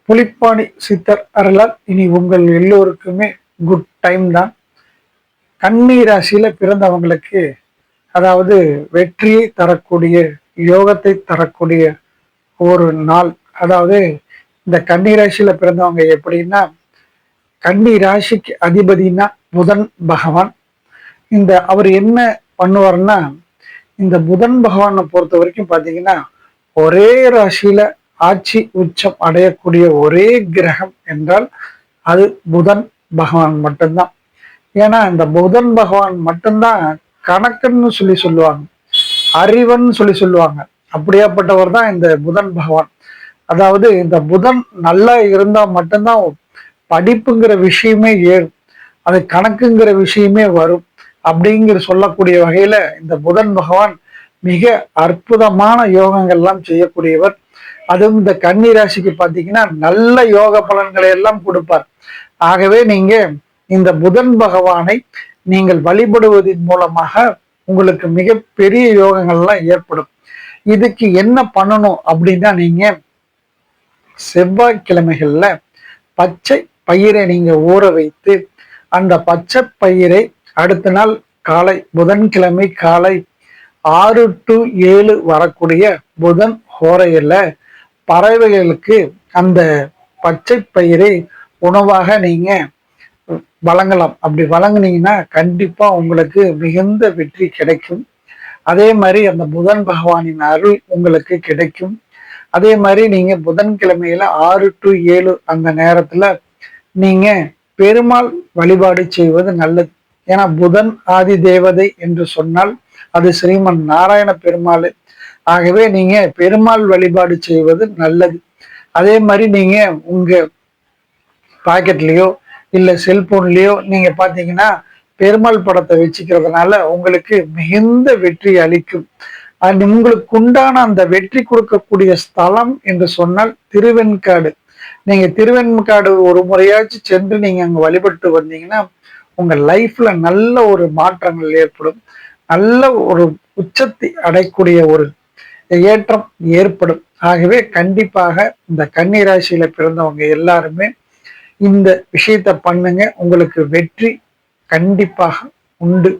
புலிப்பாணி சித்தர் அருளால் இனி உங்கள் எல்லோருக்குமே குட் டைம் தான். கன்னி ராசியில பிறந்தவங்களுக்கு அதாவது வெற்றியை தரக்கூடிய யோகத்தை தரக்கூடிய ஒரு நாள். அதாவது இந்த கன்னி ராசியில பிறந்தவங்க எப்படின்னா, கன்னி ராசிக்கு அதிபதினா புதன் பகவான். அவர் என்ன பண்ணுவார்னா, இந்த புதன் பகவானை பொறுத்த வரைக்கும் பாத்தீங்கன்னா, ஒரே ராசியில ஆட்சி உச்சம் அடையக்கூடிய ஒரே கிரகம் என்றால் அது புதன் பகவான் மட்டும்தான். ஏன்னா இந்த புதன் பகவான் மட்டும்தான் கணக்குன்னு சொல்லுவாங்க, அறிவன் சொல்லுவாங்க. அப்படியாப்பட்டவர் தான் இந்த புதன் பகவான். அதாவது இந்த புதன் நல்லா இருந்தா மட்டும்தான் படிப்புங்கிற விஷயமே ஏறும், அது கணக்குங்கிற விஷயமே வரும் அப்படிங்கிற சொல்லக்கூடிய வகையில இந்த புதன் பகவான் மிக அற்புதமான யோகங்கள்லாம் செய்யக்கூடியவர். அதுவும் இந்த கன்னி ராசிக்கு பார்த்தீங்கன்னா நல்ல யோக பலன்களை எல்லாம் கொடுப்பார். ஆகவே நீங்க இந்த புதன் பகவானை நீங்கள் வழிபடுவதன் மூலமாக உங்களுக்கு மிகப்பெரிய யோகங்கள்லாம் ஏற்படும். இதுக்கு என்ன பண்ணணும் அப்படின்னா, நீங்க செவ்வாய்க்கிழமைகள்ல பச்சை பயிரை நீங்க ஊற வைத்து அந்த பச்சை பயிரை அடுத்த நாள் காலை புதன்கிழமை காலை 6 to 7 வரக்கூடிய புதன் ஹோரையில பறவைகளுக்கு அந்த பச்சை பயிரை உணவாக நீங்க வழங்கலாம். அப்படி வழங்குனீங்கன்னா கண்டிப்பா உங்களுக்கு மிகுந்த வெற்றி கிடைக்கும். அதே மாதிரி அந்த புதன் பகவானின் அருள் உங்களுக்கு கிடைக்கும். அதே மாதிரி நீங்க புதன்கிழமையில 6 to 7 அந்த நேரத்துல நீங்க பெருமாள் வழிபாடு செய்வது நல்லது. ஏன்னா புதன் ஆதி தேவதை என்று சொன்னால் அது ஸ்ரீமன் நாராயண பெருமாள். ஆகவே நீங்க பெருமாள் வழிபாடு செய்வது நல்லது. அதே மாதிரி நீங்க உங்க பாக்கெட்லயோ இல்ல செல்போன்லயோ நீங்க பாத்தீங்கன்னா பெருமாள் படத்தை வச்சுக்கிறதுனால உங்களுக்கு மிகுந்த வெற்றி அளிக்கும். உங்களுக்கு உண்டான அந்த வெற்றி கொடுக்கக்கூடிய ஸ்தலம் என்று சொன்னால் திருவெண்காடு. நீங்க திருவெண்காடு ஒரு முறையாச்சும் சென்று நீங்க அங்க வழிபட்டு வந்தீங்கன்னா உங்க லைஃப்ல நல்ல ஒரு மாற்றங்கள் ஏற்படும், நல்ல ஒரு உச்சத்தை அடையக்கூடிய ஒரு ஏற்றம் ஏற்படும். ஆகவே கண்டிப்பாக இந்த கன்னி ராசியில பிறந்தவங்க எல்லாருமே இந்த விஷயத்த பண்ணுங்க, உங்களுக்கு வெற்றி கண்டிப்பாக உண்டு.